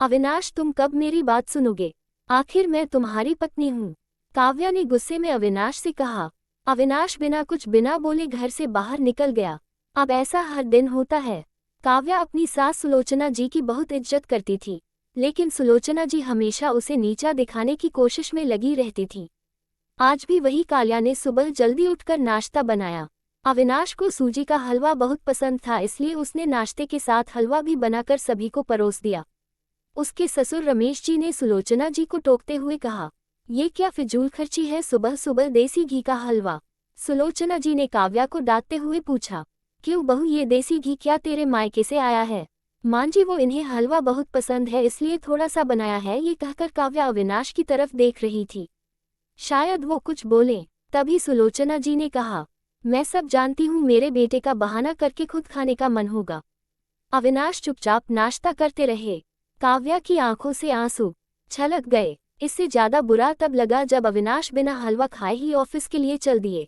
अविनाश, तुम कब मेरी बात सुनोगे? आखिर मैं तुम्हारी पत्नी हूँ। काव्या ने गुस्से में अविनाश से कहा। अविनाश बिना बोले घर से बाहर निकल गया। अब ऐसा हर दिन होता है। काव्या अपनी सास सुलोचना जी की बहुत इज्जत करती थी, लेकिन सुलोचना जी हमेशा उसे नीचा दिखाने की कोशिश में लगी रहती थी। आज भी वही काल्या ने सुबह जल्दी उठकर नाश्ता बनाया। अविनाश को सूजी का हलवा बहुत पसंद था, इसलिए उसने नाश्ते के साथ हलवा भी बनाकर सभी को परोस दिया। उसके ससुर रमेश जी ने सुलोचना जी को टोकते हुए कहा, ये क्या फिजूल खर्ची है, सुबह सुबह देसी घी का हलवा। सुलोचना जी ने काव्या को डांटते हुए पूछा, क्यों बहू, ये देसी घी क्या तेरे मायके से आया है? मां जी, वो इन्हें हलवा बहुत पसंद है इसलिए थोड़ा सा बनाया है। ये कहकर काव्या अविनाश की तरफ देख रही थी। शायद वो कुछ बोले, तभी सुलोचना जी ने कहा, मैं सब जानती हूँ, मेरे बेटे का बहाना करके खुद खाने का मन होगा। अविनाश चुपचाप नाश्ता करते रहे। काव्या की आंखों से आंसू छलक गए। इससे ज्यादा बुरा तब लगा जब अविनाश बिना हलवा खाए ही ऑफिस के लिए चल दिए।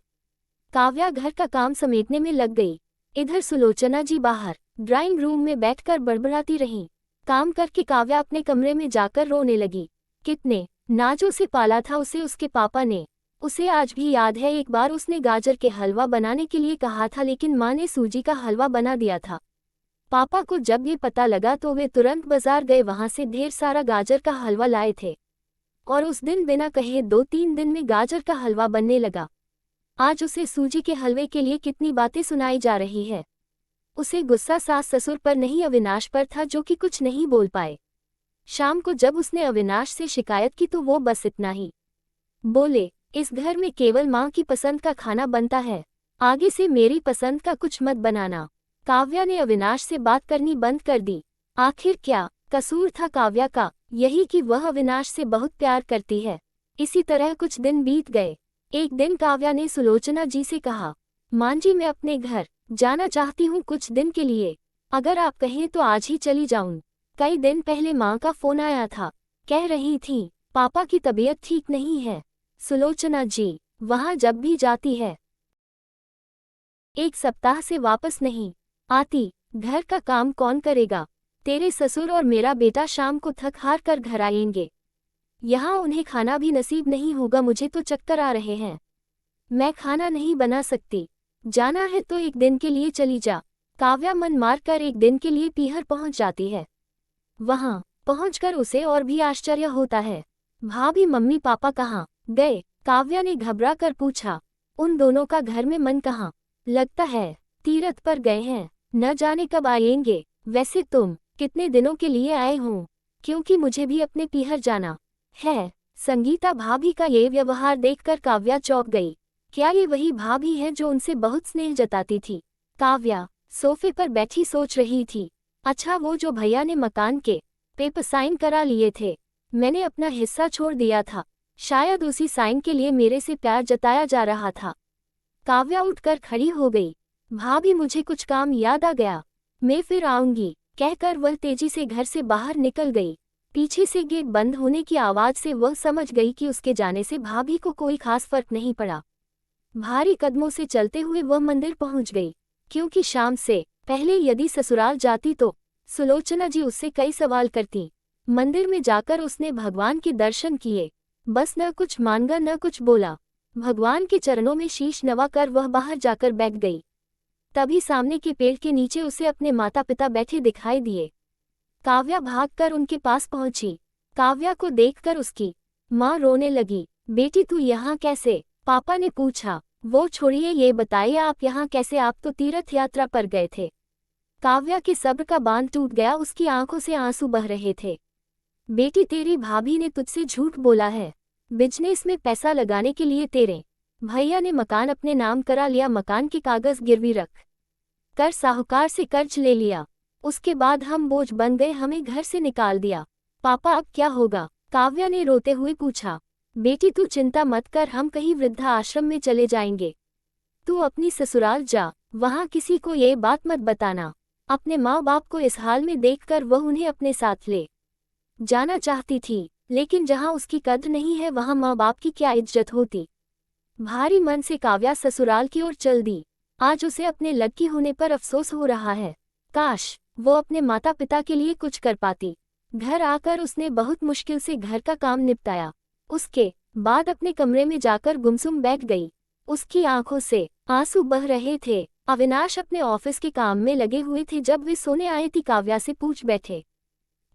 काव्या घर का काम समेटने में लग गई। इधर सुलोचना जी बाहर ड्राइंग रूम में बैठकर बड़बड़ाती रहीं। काम करके काव्या अपने कमरे में जाकर रोने लगी। कितने नाजों से पाला था उसे उसके पापा ने। उसे आज भी याद है, एक बार उसने गाजर के हलवा बनाने के लिए कहा था, लेकिन माँ ने सूजी का हलवा बना दिया था। पापा को जब ये पता लगा तो वे तुरंत बाजार गए, वहां से ढेर सारा गाजर का हलवा लाए थे और उस दिन बिना कहे 2-3 दिन में गाजर का हलवा बनने लगा। आज उसे सूजी के हलवे के लिए कितनी बातें सुनाई जा रही है। उसे गुस्सा सास ससुर पर नहीं, अविनाश पर था, जो कि कुछ नहीं बोल पाए। शाम को जब उसने अविनाश से शिकायत की तो वो बस इतना ही बोले, इस घर में केवल माँ की पसंद का खाना बनता है, आगे से मेरी पसंद का कुछ मत बनाना। काव्या ने अविनाश से बात करनी बंद कर दी। आखिर क्या कसूर था काव्या का? यही कि वह अविनाश से बहुत प्यार करती है। इसी तरह कुछ दिन बीत गए। एक दिन काव्या ने सुलोचना जी से कहा, मां जी, मैं अपने घर जाना चाहती हूँ कुछ दिन के लिए। अगर आप कहें तो आज ही चली जाऊं। कई दिन पहले माँ का फोन आया था, कह रही थी पापा की तबीयत ठीक नहीं है। सुलोचना जी वहां जब भी जाती है 1 सप्ताह से वापस नहीं आती। घर का काम कौन करेगा? तेरे ससुर और मेरा बेटा शाम को थक हार कर घर आएंगे। यहाँ उन्हें खाना भी नसीब नहीं होगा। मुझे तो चक्कर आ रहे हैं। मैं खाना नहीं बना सकती। जाना है तो एक दिन के लिए चली जा। काव्या मन मार कर एक दिन के लिए पीहर पहुंच जाती है। वहां पहुंचकर उसे और भी आश्चर्य होता है। भाभी, मम्मी पापा कहाँ गए? काव्या ने घबरा कर पूछा। उन दोनों का घर में मन कहाँ लगता है, तीरथ पर गए हैं, न जाने कब आएंगे। वैसे तुम कितने दिनों के लिए आए हो? क्योंकि मुझे भी अपने पीहर जाना है। संगीता भाभी का ये व्यवहार देखकर काव्या चौंक गई। क्या ये वही भाभी है जो उनसे बहुत स्नेह जताती थी? काव्या सोफे पर बैठी सोच रही थी। अच्छा, वो जो भैया ने मकान के पेपर साइन करा लिए थे, मैंने अपना हिस्सा छोड़ दिया था, शायद उसी साइन के लिए मेरे से प्यार जताया जा रहा था। काव्या उठकर खड़ी हो गई। भाभी, मुझे कुछ काम याद आ गया, मैं फिर आऊंगी, कहकर वह तेजी से घर से बाहर निकल गई। पीछे से गेट बंद होने की आवाज से वह समझ गई कि उसके जाने से भाभी को कोई खास फर्क नहीं पड़ा। भारी कदमों से चलते हुए वह मंदिर पहुंच गई, क्योंकि शाम से पहले यदि ससुराल जाती तो सुलोचना जी उससे कई सवाल करती। मंदिर में जाकर उसने भगवान के दर्शन किए, बस न कुछ मांगा न कुछ बोला। भगवान के चरणों में शीश नवाकर वह बाहर जाकर बैठ गई। तभी सामने के पेड़ के नीचे उसे अपने माता पिता बैठे दिखाई दिए। काव्या भागकर उनके पास पहुंची। काव्या को देखकर उसकी माँ रोने लगी। बेटी, तू यहाँ कैसे? पापा ने पूछा। वो छोड़िए, ये बताइए आप यहाँ कैसे? आप तो तीर्थ यात्रा पर गए थे। काव्या के सब्र का बांध टूट गया, उसकी आंखों से आंसू बह रहे थे। बेटी, तेरी भाभी ने तुझसे झूठ बोला है। बिजनेस में पैसा लगाने के लिए तेरे भैया ने मकान अपने नाम करा लिया, मकान के कागज गिरवी रख कर साहूकार से कर्ज ले लिया। उसके बाद हम बोझ बन गए, हमें घर से निकाल दिया। पापा, अब क्या होगा? काव्या ने रोते हुए पूछा। बेटी, तू चिंता मत कर, हम कहीं वृद्धा आश्रम में चले जाएंगे। तू अपनी ससुराल जा, वहाँ किसी को ये बात मत बताना। अपने माँ बाप को इस हाल में देखकर वह उन्हें अपने साथ ले जाना चाहती थी, लेकिन जहाँ उसकी कद्र नहीं है वहाँ माँ बाप की क्या इज्जत होती। भारी मन से काव्या ससुराल की ओर चल दी। आज उसे अपने लड़की होने पर अफसोस हो रहा है। काश वो अपने माता पिता के लिए कुछ कर पाती। घर आकर उसने बहुत मुश्किल से घर का काम निपटाया। उसके बाद अपने कमरे में जाकर गुमसुम बैठ गई। उसकी आंखों से आंसू बह रहे थे। अविनाश अपने ऑफिस के काम में लगे हुए थे जब वे सोने आए थी काव्या से पूछ बैठे,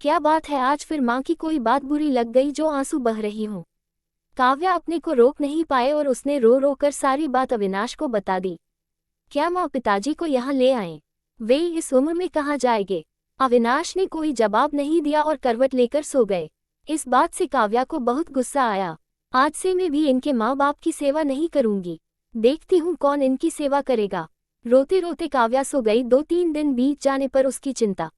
क्या बात है, आज फिर माँ की कोई बात बुरी लग गई जो आंसू बह रही हूँ। काव्या अपने को रोक नहीं पाए और उसने रो रो कर सारी बात अविनाश को बता दी। क्या माँ पिताजी को यहाँ ले आए? वे इस उम्र में कहाँ जाएंगे? अविनाश ने कोई जवाब नहीं दिया और करवट लेकर सो गए। इस बात से काव्या को बहुत गुस्सा आया। आज से मैं भी इनके माँ बाप की सेवा नहीं करूंगी, देखती हूँ कौन इनकी सेवा करेगा। रोते रोते काव्या सो गई। 2-3 दिन बीत जाने पर उसकी चिंता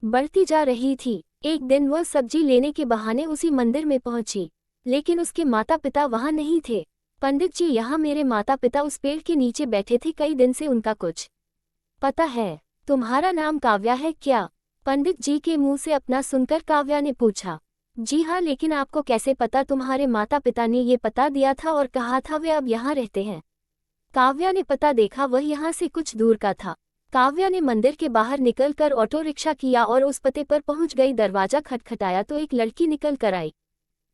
बढ़ती जा रही थी। एक दिन वह सब्जी लेने के बहाने उसी मंदिर में पहुंची, लेकिन उसके माता पिता वहां नहीं थे। पंडित जी, यहाँ मेरे माता पिता उस पेड़ के नीचे बैठे थे, कई दिन से उनका कुछ पता है? तुम्हारा नाम काव्या है क्या? पंडित जी के मुंह से अपना सुनकर काव्या ने पूछा। जी हाँ, लेकिन आपको कैसे पता? तुम्हारे माता पिता ने ये पता दिया था और कहा था वे अब यहाँ रहते हैं। काव्या ने पता देखा, वह यहाँ से कुछ दूर का था। काव्या ने मंदिर के बाहर निकलकर ऑटो रिक्शा किया और उस पते पर पहुंच गई। दरवाजा खटखटाया तो एक लड़की निकल कर आई।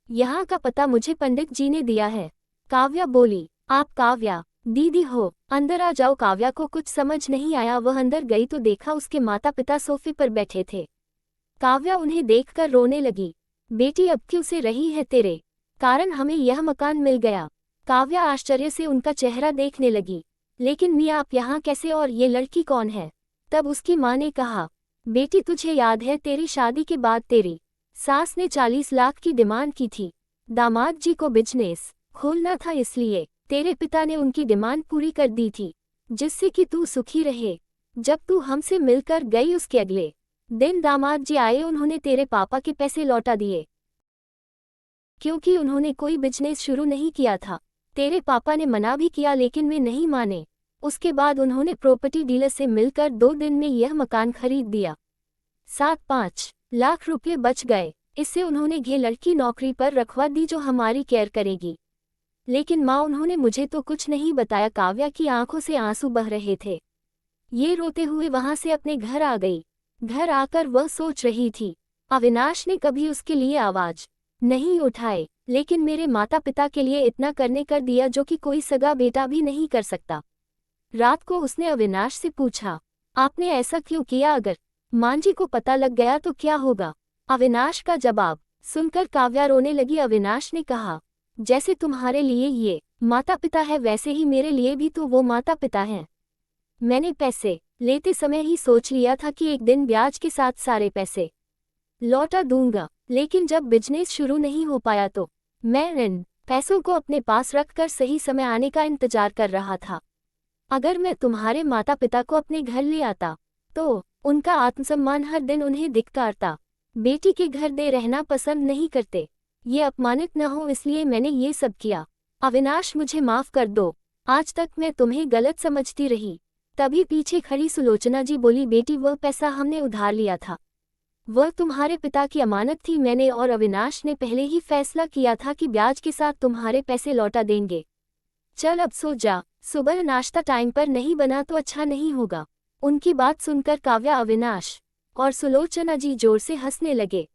यहाँ का पता मुझे पंडित जी ने दिया है। काव्या बोली, आप काव्या दीदी हो, अंदर आ जाओ। काव्या को कुछ समझ नहीं आया। वह अंदर गई तो देखा उसके माता पिता सोफे पर बैठे थे। काव्या उन्हें देखकर रोने लगी। बेटी, अब क्यों से रही है? तेरे कारण हमें यह मकान मिल गया। काव्या आश्चर्य से उनका चेहरा देखने लगी। लेकिन मियाँ, आप यहाँ कैसे और ये लड़की कौन है? तब उसकी माँ ने कहा, बेटी तुझे याद है तेरी शादी के बाद तेरी सास ने 40 लाख की डिमांड की थी। दामाद जी को बिजनेस खोलना था, इसलिए तेरे पिता ने उनकी डिमांड पूरी कर दी थी, जिससे कि तू सुखी रहे। जब तू हमसे मिलकर गई उसके अगले दिन दामाद जी आए। उन्होंने तेरे पापा के पैसे लौटा दिए, क्योंकि उन्होंने कोई बिजनेस शुरू नहीं किया था। तेरे पापा ने मना भी किया लेकिन वे नहीं माने। उसके बाद उन्होंने प्रॉपर्टी डीलर से मिलकर 2 दिन में यह मकान खरीद दिया। 7-5 लाख रुपये बच गए। इससे उन्होंने ये लड़की नौकरी पर रखवा दी जो हमारी केयर करेगी। लेकिन माँ, उन्होंने मुझे तो कुछ नहीं बताया। काव्या की आंखों से आंसू बह रहे थे। ये रोते हुए वहां से अपने घर आ गई। घर आकर वह सोच रही थी, अविनाश ने कभी उसके लिए आवाज नहीं उठाए, लेकिन मेरे माता पिता के लिए इतना करने कर दिया जो कि कोई सगा बेटा भी नहीं कर सकता। रात को उसने अविनाश से पूछा, आपने ऐसा क्यों किया? अगर मां जी को पता लग गया तो क्या होगा? अविनाश का जवाब सुनकर काव्या रोने लगी। अविनाश ने कहा, जैसे तुम्हारे लिए ये माता पिता है वैसे ही मेरे लिए भी तो वो माता पिता हैं। मैंने पैसे लेते समय ही सोच लिया था कि एक दिन ब्याज के साथ सारे पैसे लौटा दूंगा, लेकिन जब बिजनेस शुरू नहीं हो पाया तो मैं इन पैसों को अपने पास रखकर सही समय आने का इंतजार कर रहा था। अगर मैं तुम्हारे माता पिता को अपने घर ले आता तो उनका आत्मसम्मान हर दिन उन्हें धिक्कारता। बेटी के घर दे रहना पसंद नहीं करते, ये अपमानित न हो इसलिए मैंने ये सब किया। अविनाश, मुझे माफ कर दो, आज तक मैं तुम्हें गलत समझती रही। तभी पीछे खड़ी सुलोचना जी बोली, बेटी वह पैसा हमने उधार लिया था, वह तुम्हारे पिता की अमानत थी। मैंने और अविनाश ने पहले ही फैसला किया था कि ब्याज के साथ तुम्हारे पैसे लौटा देंगे। चल अब सो जा, सुबह नाश्ता टाइम पर नहीं बना तो अच्छा नहीं होगा। उनकी बात सुनकर काव्या, अविनाश और सुलोचना जी जोर से हंसने लगे।